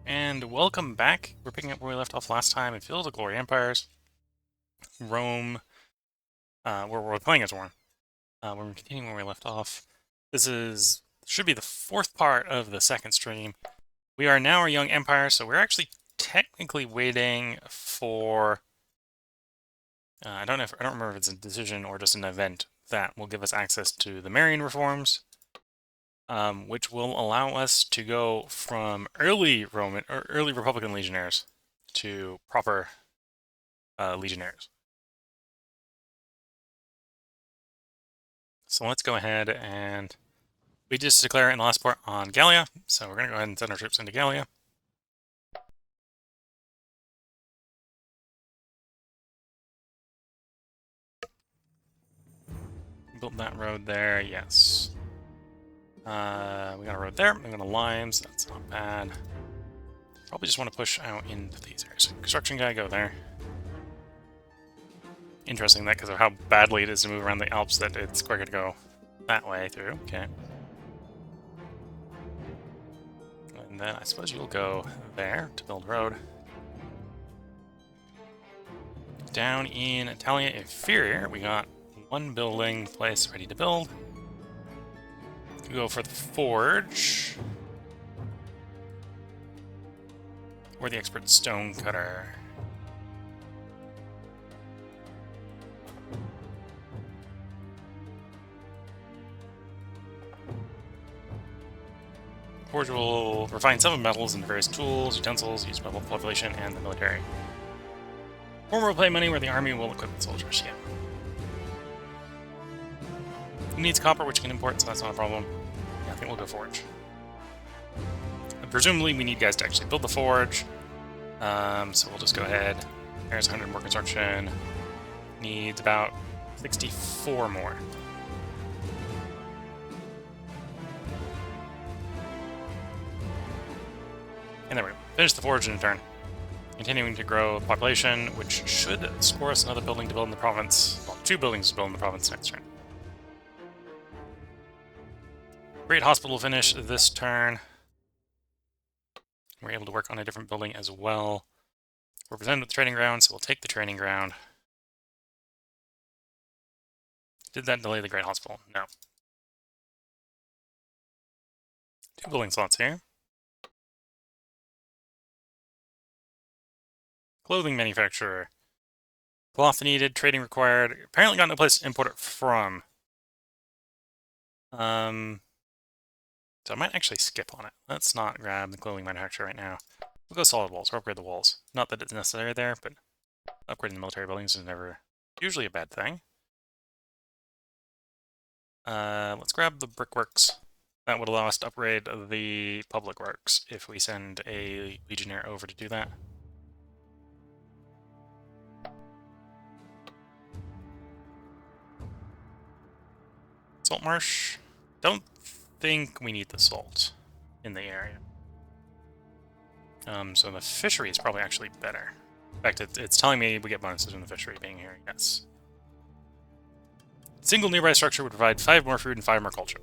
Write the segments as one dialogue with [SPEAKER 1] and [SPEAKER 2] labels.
[SPEAKER 1] And welcome back. We're picking up where we left off last time in Field of Glory Empires. Rome, where we're playing as Rome. We're continuing where we left off. Should be the fourth part of the second stream. We are now a young empire, so we're actually technically waiting for... I don't remember if it's a decision or just an event that will give us access to the Marian reforms, which will allow us to go from early Roman or early Republican legionnaires to proper legionnaires. So let's go ahead and we just declare in the last part on Gallia. So we're going to go ahead and send our troops into Gallia. Built that road there, yes. We got a road there. We got a limes. That's not bad. Probably just want to push out into these areas. Construction guy, go there. Interesting that because of how badly it is to move around the Alps that it's quicker to go that way through. Okay. And then I suppose you'll go there to build a road. Down in Italia Inferior, we got one building place ready to build. We go for the forge. Or the expert stone cutter. Forge will refine 7 metals into various tools, utensils used by both the population and the military. Former will pay money where the army will equip the soldiers, yeah. It needs copper, which can import, so that's not a problem. Yeah, I think we'll go forge. And presumably we need guys to actually build the forge. So we'll just go ahead. There's 100 more construction. Needs about 64 more. And there we go. Finish the forge in a turn. Continuing to grow the population, which should score us another building to build in the province. Well, 2 buildings to build in the province next turn. Great hospital finish this turn. We're able to work on a different building as well. We're presented with the training ground, so we'll take the training ground. Did that delay the Great Hospital? No. 2 building slots here. Clothing manufacturer. Cloth needed, trading required. Apparently got no place to import it from. So I might actually skip on it. Let's not grab the clothing manufacturer right now. We'll go solid walls, or upgrade the walls. Not that it's necessary there, but upgrading the military buildings is never usually a bad thing. Let's grab the brickworks. That would allow us to upgrade the public works if we send a legionnaire over to do that. Salt marsh. Don't think we need the salt in the area. So the fishery is probably actually better. In fact, it's telling me we get bonuses from the fishery being here, yes. Single nearby structure would provide 5 more food and 5 more culture.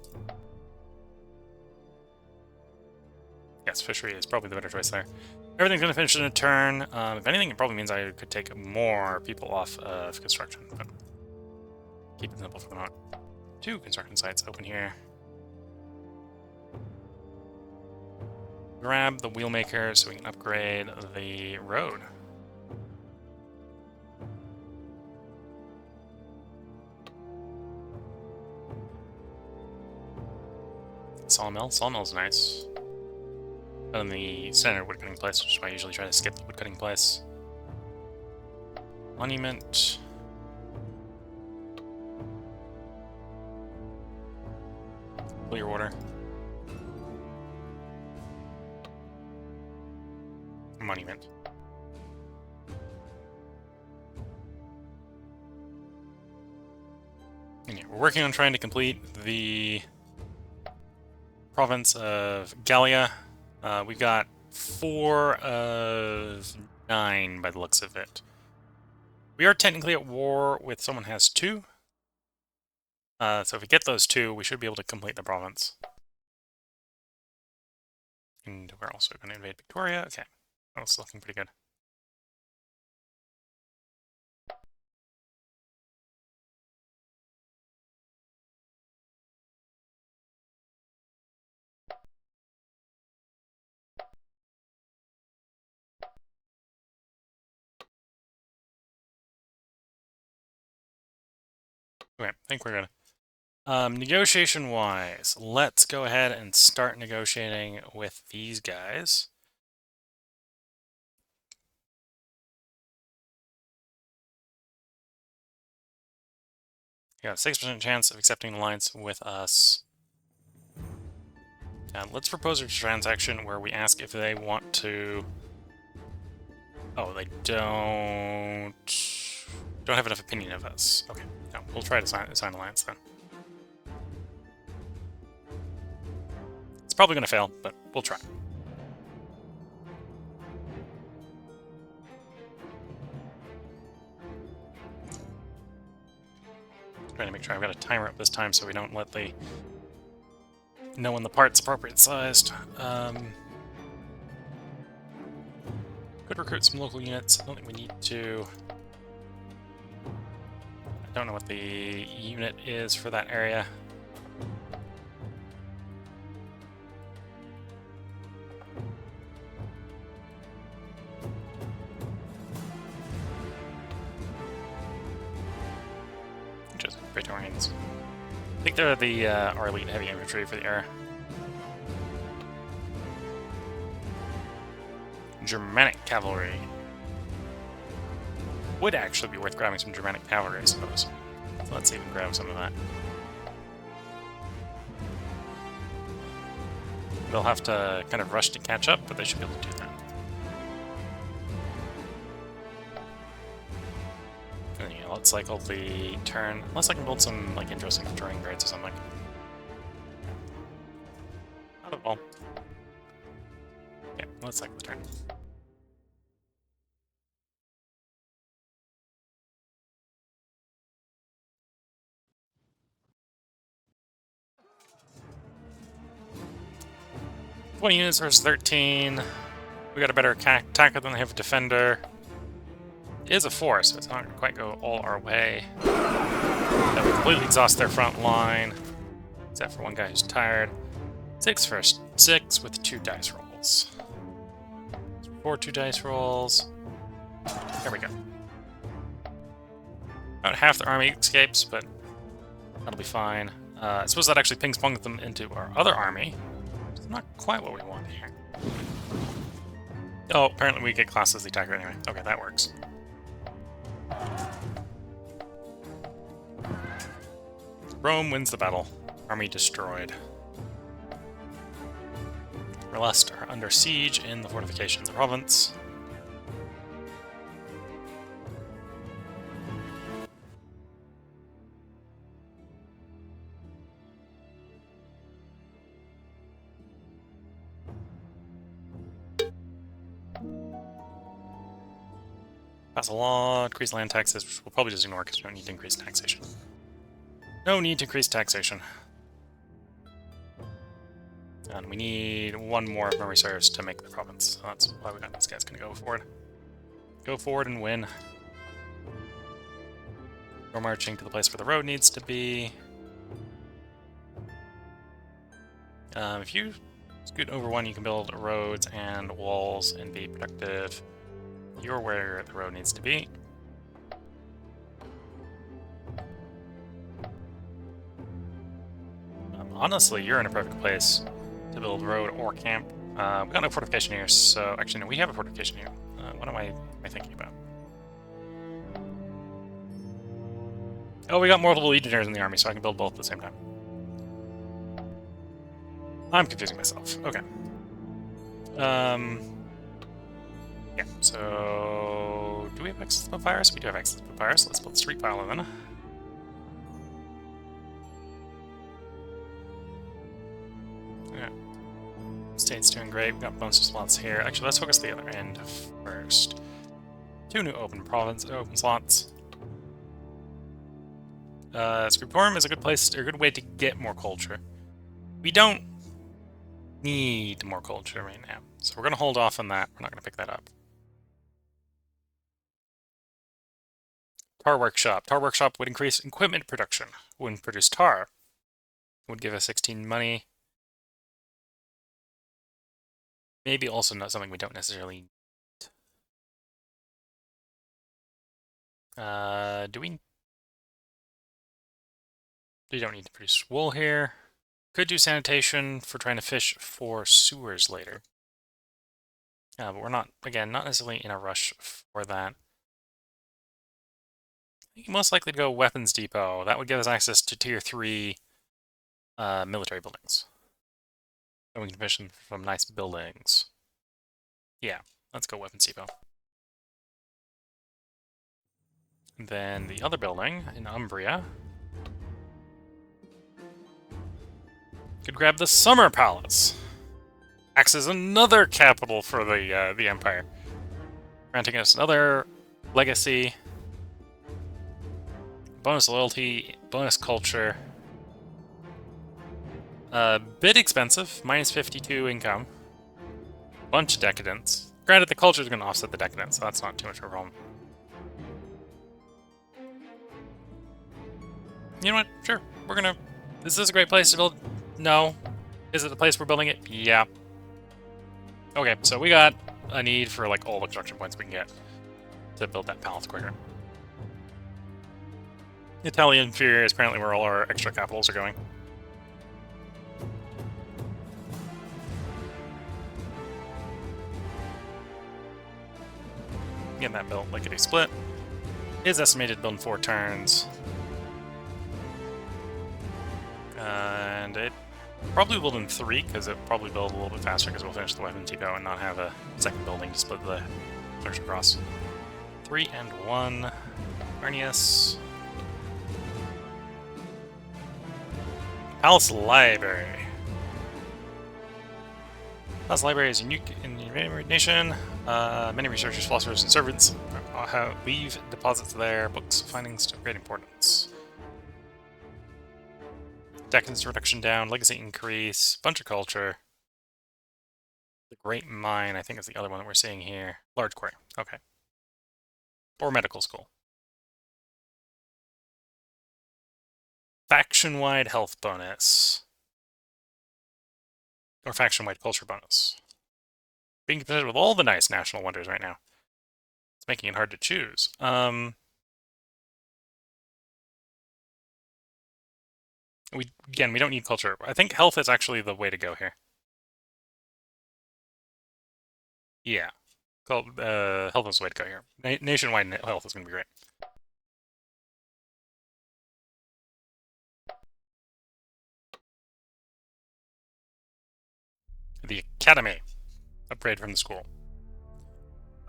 [SPEAKER 1] Yes, fishery is probably the better choice there. Everything's going to finish in a turn. If anything, it probably means I could take more people off of construction, but keep it simple for the moment. 2 construction sites open here. Grab the wheelmaker so we can upgrade the road. Sawmill. Sawmill's nice. But in the standard woodcutting place, which is why I usually try to skip the woodcutting place. Monument. Clear water. Monument. And yeah, we're working on trying to complete the province of Gallia. We've got 4 of 9 by the looks of it. We are technically at war with someone who has 2. So if we get those 2, we should be able to complete the province. And we're also going to invade Victoria. Okay, that's looking pretty good. Okay, I think we're good. Negotiation-wise, let's go ahead and start negotiating with these guys. You got a 6% chance of accepting an alliance with us. Let's propose a transaction where we ask if they want to... Oh, they don't have enough opinion of us. Okay, no, we'll try to sign alliance then. It's probably going to fail, but we'll try. Trying to make sure I've got a timer up this time so we don't let the... know when the part's appropriate sized. Could recruit some local units. I don't think we need to. I don't know what the unit is for that area. Just Praetorians. I think they're the our elite heavy infantry for the era. Germanic cavalry. Would actually be worth grabbing some Germanic cavalry, I suppose. So let's even grab some of that. They'll have to kind of rush to catch up, but they should be able to do that. And yeah, let's cycle the turn, unless I can build some like interesting terrain grades or something. Not at all. Yeah, let's cycle the turn. Twenty units versus 13. We got a better attacker than they have a defender. It is a force, so it's not going to quite go all our way. That would completely exhaust their front line, except for one guy who's tired. 6 first, 6 with 2 dice rolls. 4 2 dice rolls. There we go. About half the army escapes, but that'll be fine. I suppose that actually ping-pongs them into our other army. It's not quite what we want here. Oh, apparently we get classed as the attacker anyway. Okay, that works. Rome wins the battle. Army destroyed. Relest are under siege in the fortifications of the province. Pass a law, increase land taxes, which we'll probably just ignore because we don't need to increase taxation. No need to increase taxation. And we need 1 more of my reserves to make the province. So that's why we got this guy's gonna go forward. Go forward and win. We're marching to the place where the road needs to be. If you scoot over 1, you can build roads and walls and be productive. You're where the road needs to be. Honestly, you're in a perfect place to build road or camp. We got no fortification here, so actually no, we have a fortification here. What am I thinking about? Oh, we got multiple legionnaires in the army, so I can build both at the same time. I'm confusing myself. Okay. Yeah, so... do we have access to Papyrus? We do have access to Papyrus. Let's build Street Piler then. Yeah. State's doing great. We've got bonus slots here. Actually, let's focus the other end first. 2 new open slots. Scriptorum is a good place, or a good way to get more culture. We don't need more culture right now. So we're going to hold off on that. We're not going to pick that up. Tar workshop. Tar workshop would increase equipment production. Wouldn't produce tar. Would give us 16 money. Maybe also not something we don't necessarily need. Do we? We don't need to produce wool here. Could do sanitation for trying to fish for sewers later. But we're not, again, not necessarily in a rush for that. Most likely to go weapons depot. That would give us access to tier 3 military buildings. And we can fish from nice buildings. Yeah, let's go weapons depot. And then the other building in Umbria. Could grab the Summer Palace. Acts as another capital for the Empire. Granting us another legacy. Bonus loyalty, bonus culture. Bit expensive, minus 52 income. Bunch of decadence. Granted, the culture is going to offset the decadence, so that's not too much of a problem. You know what? Sure, we're gonna... Is this a great place to build? No. Is it the place we're building it? Yeah. Okay, so we got a need for like all the construction points we can get to build that palace quicker. Italian Inferior is apparently where all our extra capitals are going. Getting that built lickety split. Is estimated to build in 4 turns. And it probably build in 3, because it probably build a little bit faster, because we'll finish the weapon depot and not have a second building to split the clerks across. 3 and 1. Arnius. Palace Library. Palace Library is unique in the nation. Many researchers, philosophers, and servants leave deposits there. Books, findings of great importance. Decadence reduction down, legacy increase, bunch of culture. The Great Mine, I think, is the other one that we're seeing here. Large quarry, okay. Or medical school. Faction-wide health bonus. Or faction-wide culture bonus. Being competitive with all the nice national wonders right now. It's making it hard to choose. We don't need culture. I think health is actually the way to go here. Yeah. Health is the way to go here. Nationwide health is going to be great. The Academy. Upgrade from the school.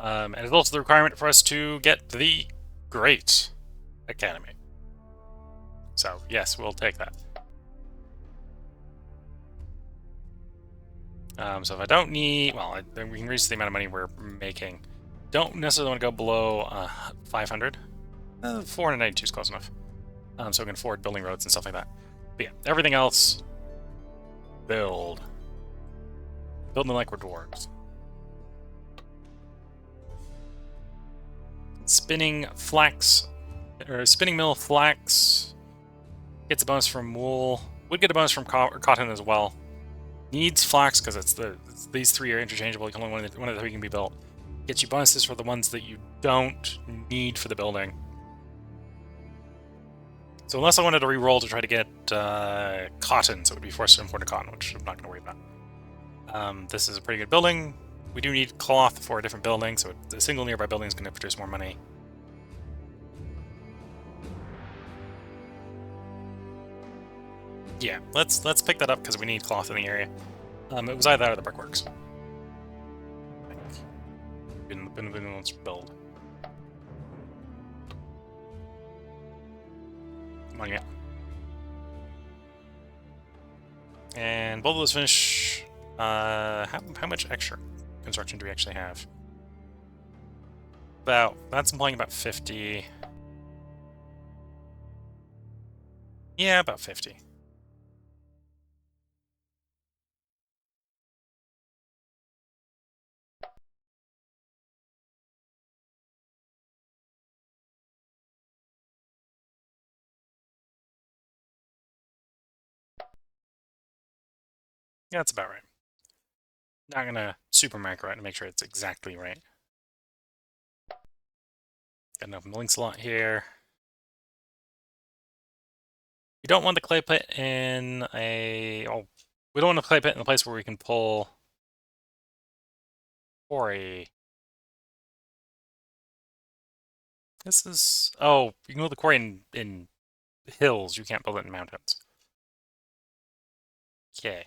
[SPEAKER 1] And it's also the requirement for us to get the Great Academy. So, yes, we'll take that. So if I don't need... Well, then we can reach the amount of money we're making. Don't necessarily want to go below 500. 492 is close enough. So we can afford building roads and stuff like that. But yeah, everything else... Build. Building like we're dwarves. Spinning flax... Or spinning mill flax... Gets a bonus from wool. Would get a bonus from cotton as well. Needs flax because these 3 are interchangeable. Only one of the 3 can be built. Gets you bonuses for the ones that you don't need for the building. So unless I wanted to re-roll to try to get cotton, so it would be forced to import a cotton, which I'm not going to worry about. This is a pretty good building. We do need cloth for a different building, so a single nearby building is going to produce more money. Yeah, let's pick that up because we need cloth in the area. It was either that or the brickworks. Let's build. Come on, yeah. And both of those finish. How much extra construction do we actually have? That's implying about 50. Yeah, about 50. Yeah, that's about right. Not gonna super macro it to make sure it's exactly right. Got an open link slot here. You don't want the clay pit in a... Oh, we don't want the clay pit in a place where we can pull quarry. This is... Oh, you can build the quarry in hills. You can't build it in mountains. Okay.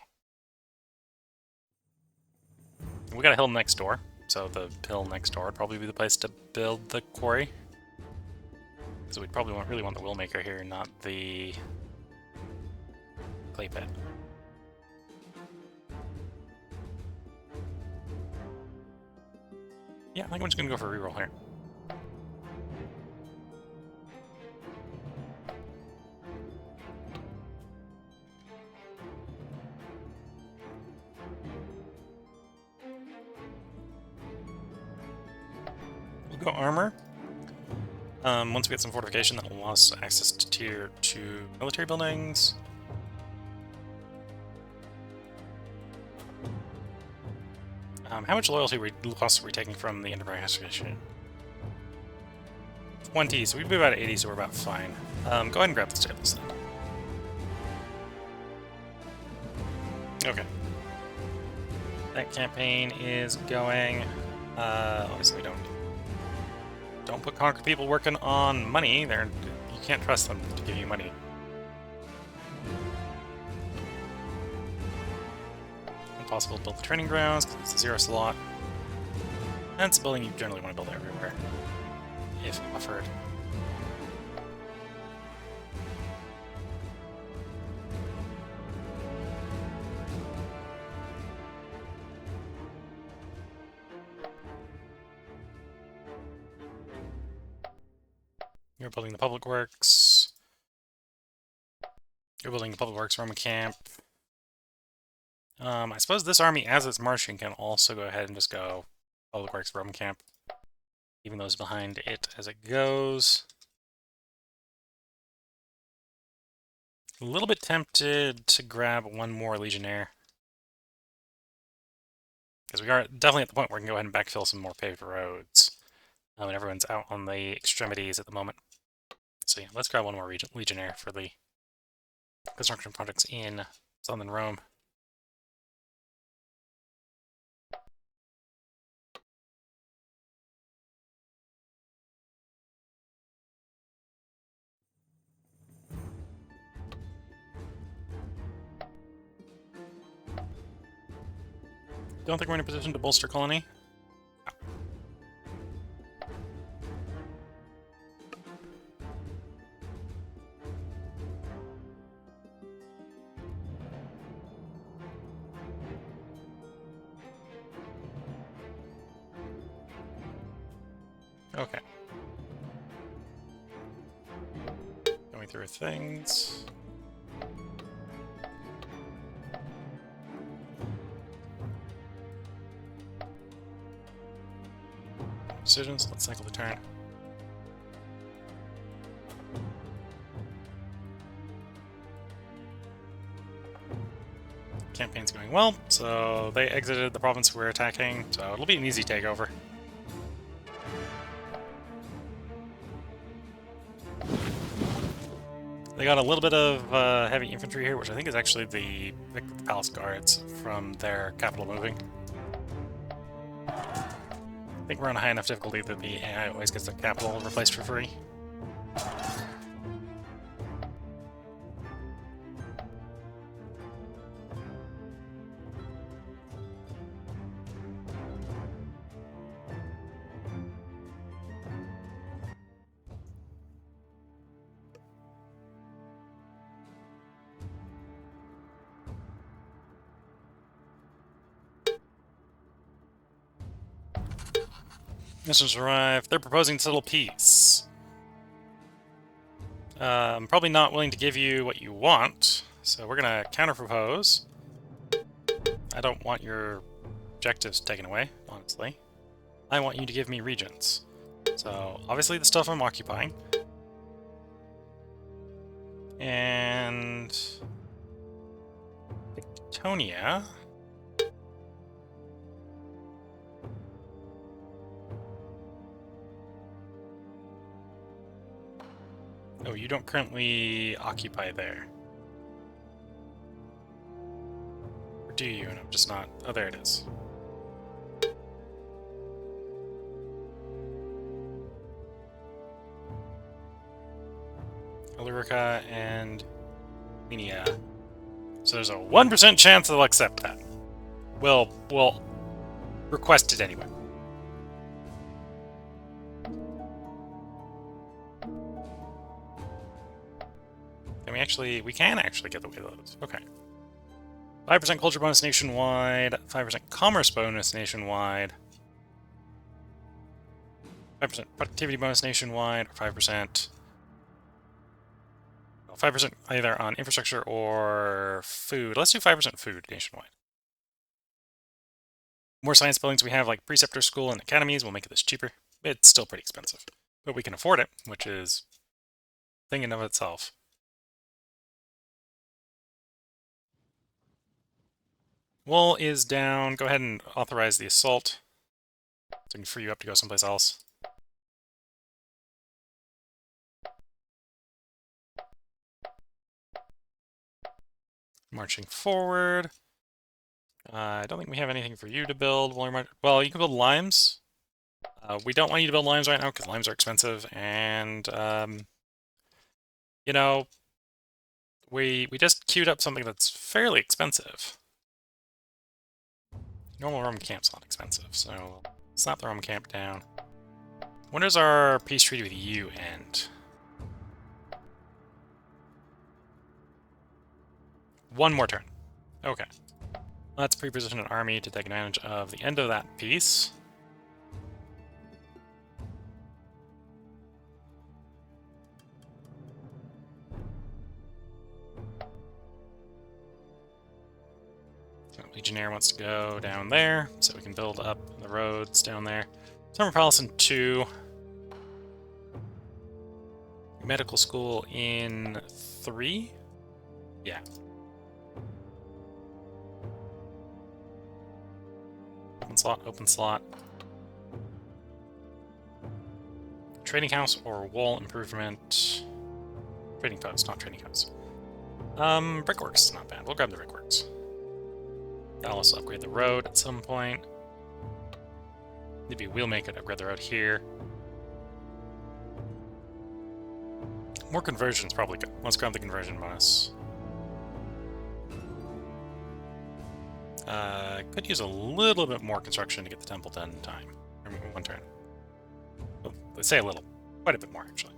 [SPEAKER 1] We got a hill next door, so the hill next door would probably be the place to build the quarry. So we'd probably really want the Willmaker here, not the clay pit. Yeah, I think I'm just gonna go for a reroll here. We'll go armor. Once we get some fortification, that will allow us access to tier 2 military buildings. How much loyalty loss are we taking from the Enterprise Excavation? 20, so we'd be about 80, so we're about fine. Go ahead and grab the stables then. Okay. That campaign is going. Obviously, don't put Conquer people working on money. You can't trust them to give you money. Impossible to build the training grounds because it's a 0 slot. And it's a building you generally want to build everywhere, if offered. You're building the public works. You're building the public works Roman camp. I suppose this army, as it's marching, can also go ahead and just go public works Roman camp, even though it's behind it as it goes. A little bit tempted to grab one more Legionnaire, because we are definitely at the point where we can go ahead and backfill some more paved roads. And everyone's out on the extremities at the moment. So yeah, let's grab one more Legionnaire for the construction projects in Southern Rome. Don't think we're in a position to bolster colony. Okay. Going through things. Decisions, let's cycle the turn. Campaign's going well, so they exited the province we're attacking, so it'll be an easy takeover. They got a little bit of heavy infantry here, which I think is actually the Palace Guards from their capital moving. I think we're on a high enough difficulty that the AI always gets the capital replaced for free. Missions arrive. They're proposing to settle peace. I'm probably not willing to give you what you want, so we're gonna counter-propose. I don't want your objectives taken away, honestly. I want you to give me regions. So, obviously the stuff I'm occupying. And... Victonia... Oh, you don't currently occupy there. Or do you? And I'm just not... Oh, there it is. Illyricka and Minia. So there's a 1% chance they'll accept that. We'll request it anyway. And we can actually get the Wayloads. Okay. 5% culture bonus nationwide, 5% commerce bonus nationwide, 5% productivity bonus nationwide, or 5%... 5% either on infrastructure or food. Let's do 5% food nationwide. More science buildings we have, like preceptor school and academies, will make this cheaper. It's still pretty expensive, but we can afford it, which is a thing in of itself. Wool is down. Go ahead and authorize the assault, so I can free you up to go someplace else. Marching forward. I don't think we have anything for you to build. Well, you can build limes. We don't want you to build limes right now because limes are expensive, and you know, we just queued up something that's fairly expensive. Normal Roman camp's not expensive, so slap the Roman camp down. When does our peace treaty with you end? 1 more turn. Okay. Let's pre-position an army to take advantage of the end of that peace. So Legionnaire wants to go down there, so we can build up the roads down there. Summer Palace in 2. Medical school in 3? Yeah. Open slot. Trading house or wall improvement. Trading post, not trading house. Brickworks is not bad. We'll grab the brickworks. I'll also upgrade the road at some point. Maybe we'll make it upgrade the road here. More conversion's probably good. Let's grab the conversion bonus. Could use a little bit more construction to get the temple done in time. 1 turn. Well, let's say a little. Quite a bit more, actually.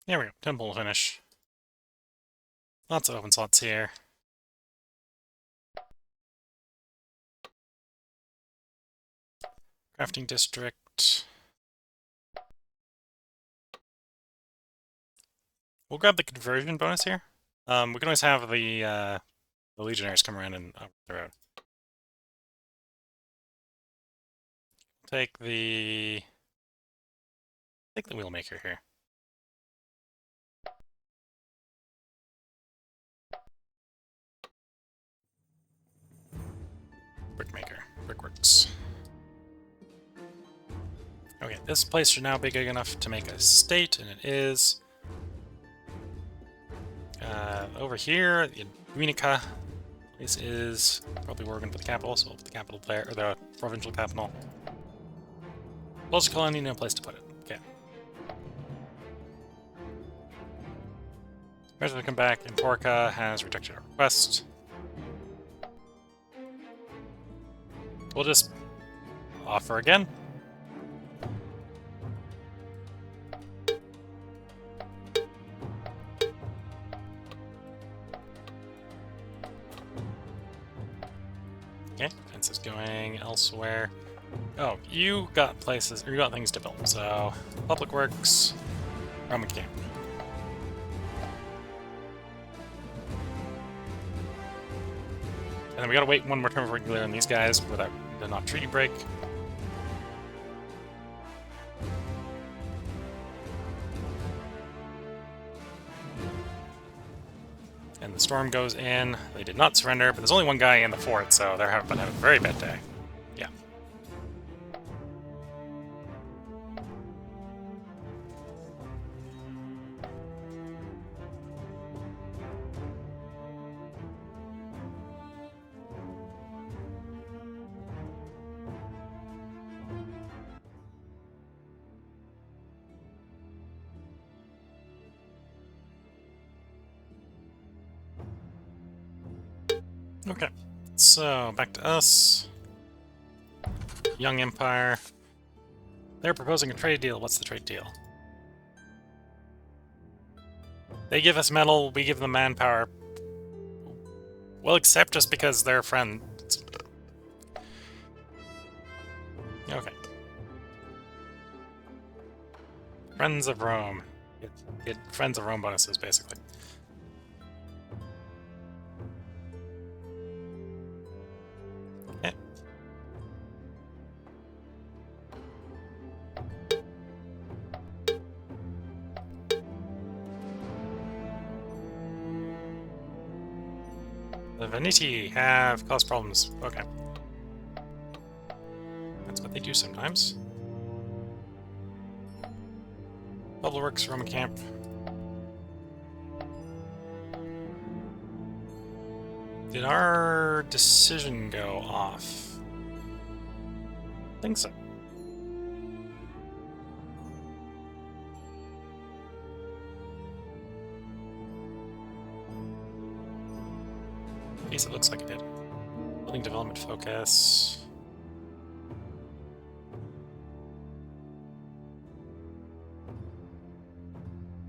[SPEAKER 1] There we go. Temple will finish. Lots of open slots here. Crafting district. We'll grab the conversion bonus here. We can always have the legionaries come around and up the road. Take the wheelmaker here. Brickmaker. Brickworks. Okay, this place should now be big enough to make a state, and it is. Over here, the Unica place is probably where we're going to put the capital, so we'll put the capital there, or the provincial capital. Bulge colony, no place to put it. Okay. Measure to come back. Emporca has rejected our request. We'll just offer again. Okay, fence is going elsewhere. Oh, you got places, or you got things to build. So, Public Works, Roman Camp. And then we gotta wait one more turn before we can clear on these guys without the not treaty break. And the storm goes in. They did not surrender, but there's only one guy in the fort, so they're having a very bad day. Yeah. Okay, so back to us. Young Empire. They're proposing a trade deal. What's the trade deal? They give us metal, we give them manpower. We'll accept just because they're friends. Okay. Friends of Rome. Get Friends of Rome bonuses, basically. Okay. The Veneti have caused problems. Okay. That's what they do sometimes. Bubbleworks, Roman camp. Did our decision go off? I think so. At least it looks like it did. Building development focus.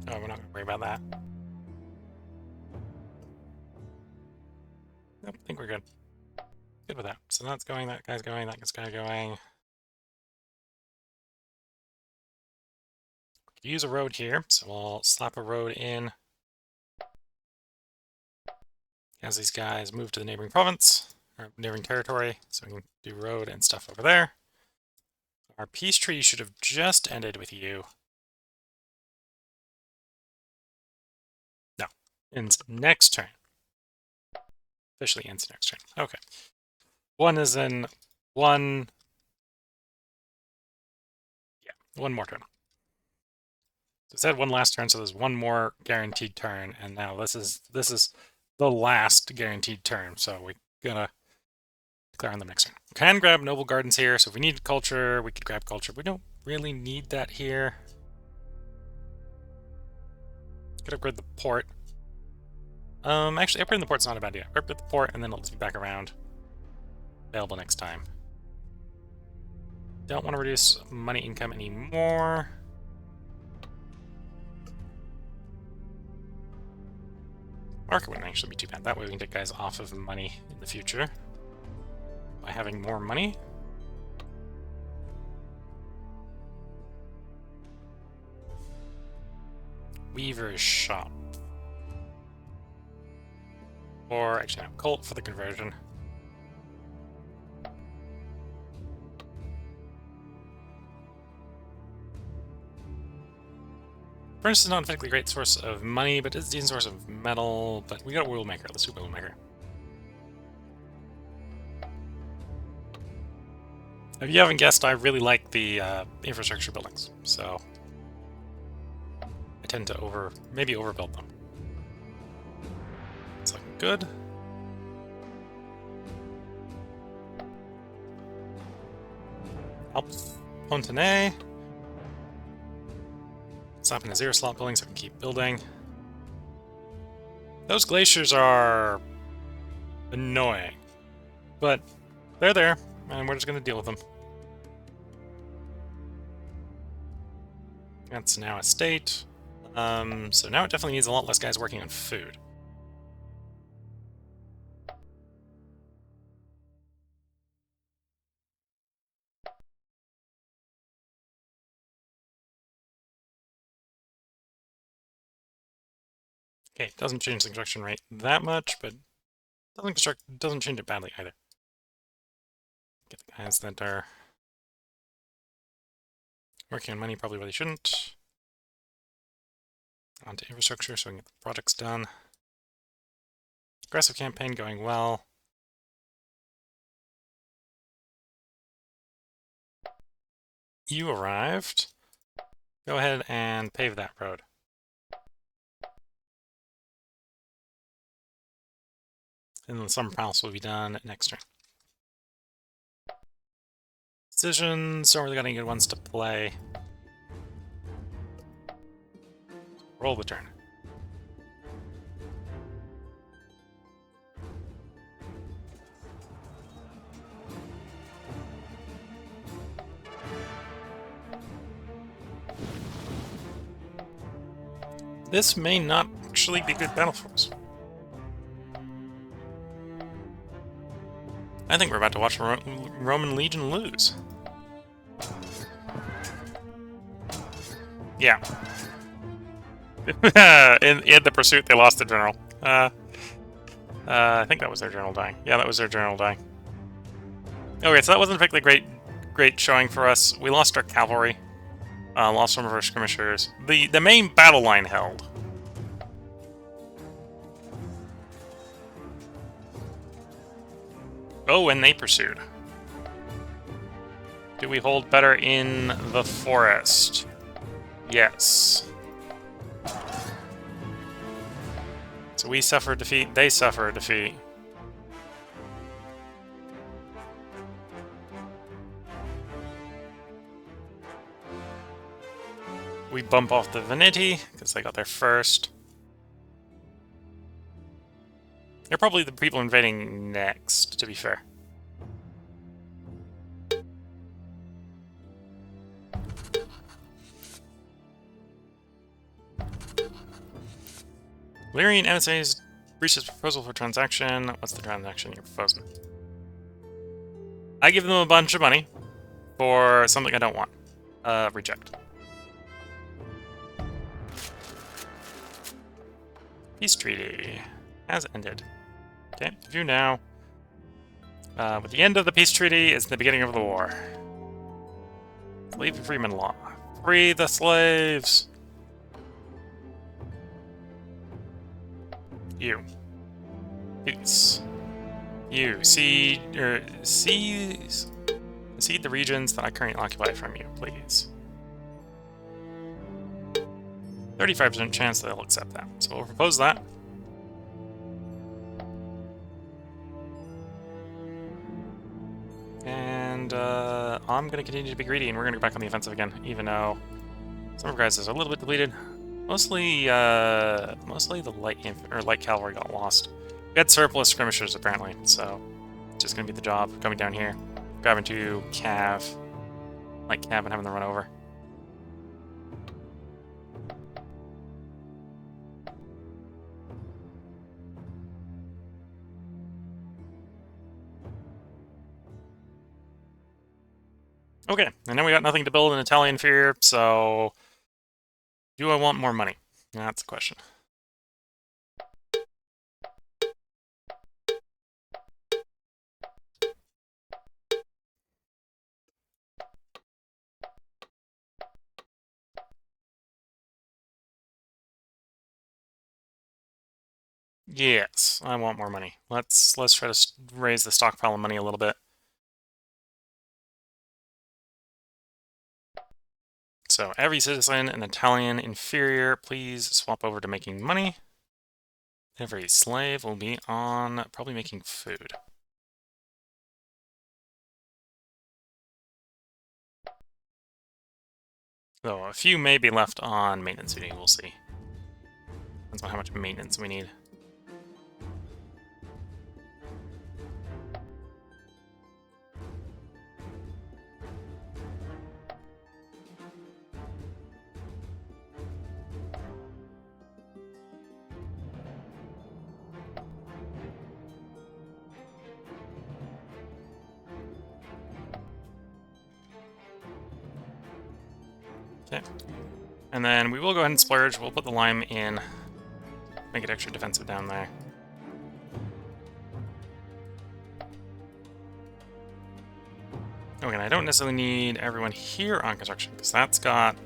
[SPEAKER 1] Oh, we're not going to worry about that. Nope, I think we're good. Good with that. So that's going, that guy's going, that guy's going. We could use a road here, so we'll slap a road in as these guys move to the neighboring province, or neighboring territory, so we can do road and stuff over there. Our peace treaty should have just ended with you. No, ends next turn. Officially ends next turn. Okay. One is in one. Yeah, one more turn. So it said one last turn, so there's one more guaranteed turn, and now this is the last guaranteed turn, so we're gonna declare on the next turn. We can grab Noble Gardens here, so if we need culture, we could grab culture. We don't really need that here. Could upgrade the port. Actually, upgrading the port's not a bad idea. Upgrade the port, and then it'll just be back around. Available next time. Don't want to reduce money income anymore. Market wouldn't actually be too bad. That way we can take guys off of money in the future by having more money. Weaver's shop. Or actually, no, Colt for the conversion. Furnace is not a particularly great source of money, but it's a decent source of metal. But we got a wheel maker. Let's do a wheel maker. If you haven't guessed, I really like the infrastructure buildings, so I tend to maybe overbuild them. It's looking good. Helps Pontenay. Stop in a 0 slot building so I can keep building. Those glaciers are annoying, but they're there, and we're just going to deal with them. That's now a state. So now it definitely needs a lot less guys working on food. Okay, doesn't change the construction rate that much, but doesn't change it badly either. Get the guys that are working on money probably really shouldn't. Onto infrastructure so we can get the projects done. Aggressive campaign going well. You arrived. Go ahead and pave that road. And the summer palace will be done next turn. Decisions, don't really got any good ones to play. Roll the turn. This may not actually be a good battle for us. I think we're about to watch the Roman Legion lose. Yeah. in the pursuit, they lost the general. I think that was their general dying. Yeah, that was their general dying. Okay, so that wasn't particularly great showing for us. We lost our cavalry. Lost some of our skirmishers. The main battle line held. Oh, and they pursued. Do we hold better in the forest? Yes. So we suffer defeat, they suffer defeat. We bump off the Veneti, because they got there first. They're probably the people invading next, to be fair. Lyrian emissaries breaches proposal for transaction. What's the transaction you're proposing? I give them a bunch of money for something I don't want. Reject. Peace treaty has ended. Okay, view now. With the end of the peace treaty is the beginning of the war. Slave and freeman law. Free the slaves! You. Peace. You. Cede the regions that I currently occupy from you, please. 35% chance that they'll accept that. So we'll propose that. And I'm going to continue to be greedy, and we're going to go back on the offensive again, even though some of our guys are a little bit depleted. Mostly the light cavalry got lost. We had surplus skirmishers apparently, so it's just going to be the job coming down here, grabbing two light cav, and having them run over. Okay, and then we got nothing to build an Italian fear, so do I want more money? That's the question. Yes, I want more money. Let's try to raise the stockpile of money a little bit. So every citizen, an Italian inferior, please swap over to making money. Every slave will be on probably making food. Though a few may be left on maintenance duty, we'll see. Depends on how much maintenance we need. Okay. And then we will go ahead and splurge. We'll put the lime in. Make it extra defensive down there. Okay, and I don't necessarily need everyone here on construction, because that's got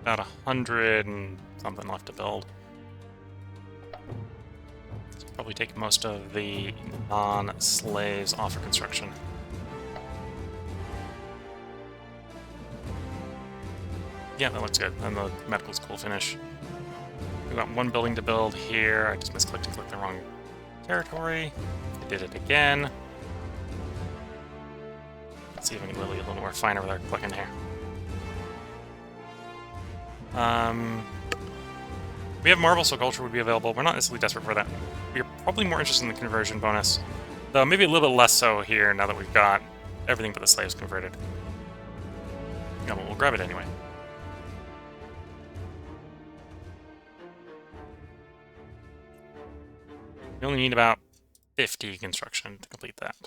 [SPEAKER 1] about 100 and something left to build. So probably take most of the non-slaves off of construction. Yeah, that looks good. And the medical school finish. We've got one building to build here. I just misclicked and clicked the wrong territory. I did it again. Let's see if I can really get a little more finer without clicking here. We have marble, so culture would be available. We're not necessarily desperate for that. We're probably more interested in the conversion bonus, though maybe a little bit less so here now that we've got everything but the slaves converted. Yeah, but we'll grab it anyway. We only need about 50 construction to complete that.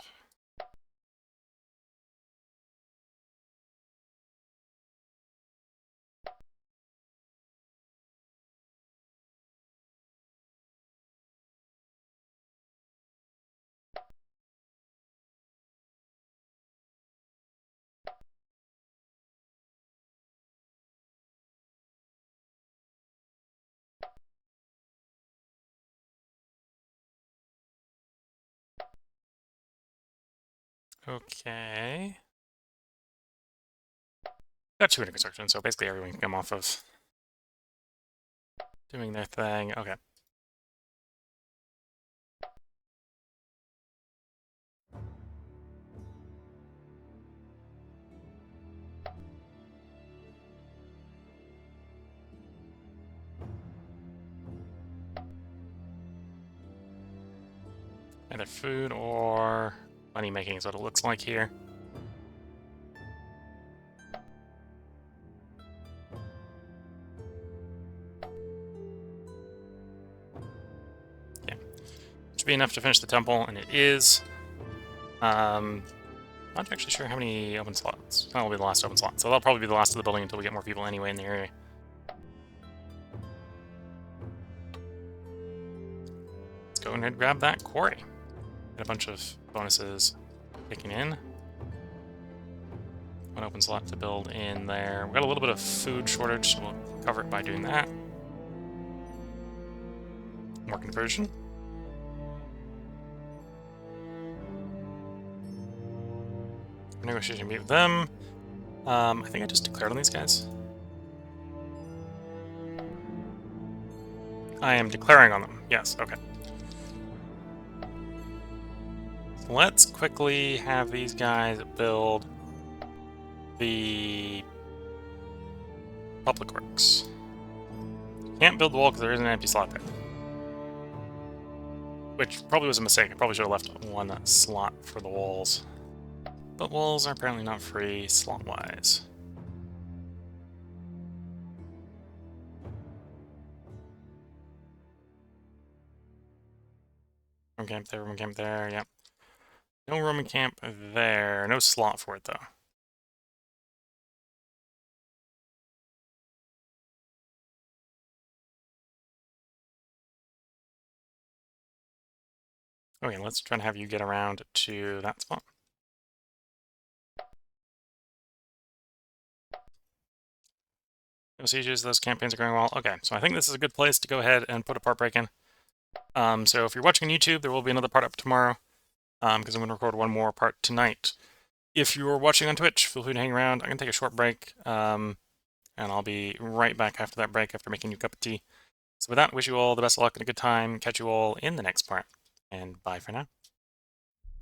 [SPEAKER 1] Okay. Got 200 construction, so basically everyone can come off of doing their thing. Okay. Either food or money making is what it looks like here. Yeah. Should be enough to finish the temple, and it is. Not actually sure how many open slots. That'll be the last open slot. So that'll probably be the last of the building until we get more people anyway in the area. Let's go ahead and grab that quarry. Get a bunch of bonuses kicking in. One open slot to build in there. We've got a little bit of food shortage, so we'll cover it by doing that. More conversion. Negotiation meet with them. I think I just declared on these guys. I am declaring on them. Yes, okay. So let's quickly have these guys build the public works. Can't build the wall because there is an empty slot there. Which probably was a mistake. I probably should have left one slot for the walls. But walls are apparently not free slot-wise. Roman camp there, Roman camp there, yep. No Roman camp there. No slot for it, though. Okay, let's try to have you get around to that spot. No sieges, those campaigns are going well. Okay, so I think this is a good place to go ahead and put a part break in. So if you're watching on YouTube, there will be another part up tomorrow, because I'm going to record one more part tonight. If you're watching on Twitch, feel free to hang around. I'm going to take a short break, and I'll be right back after that break after making you a cup of tea. So with that, wish you all the best of luck and a good time. Catch you all in the next part, and bye for now.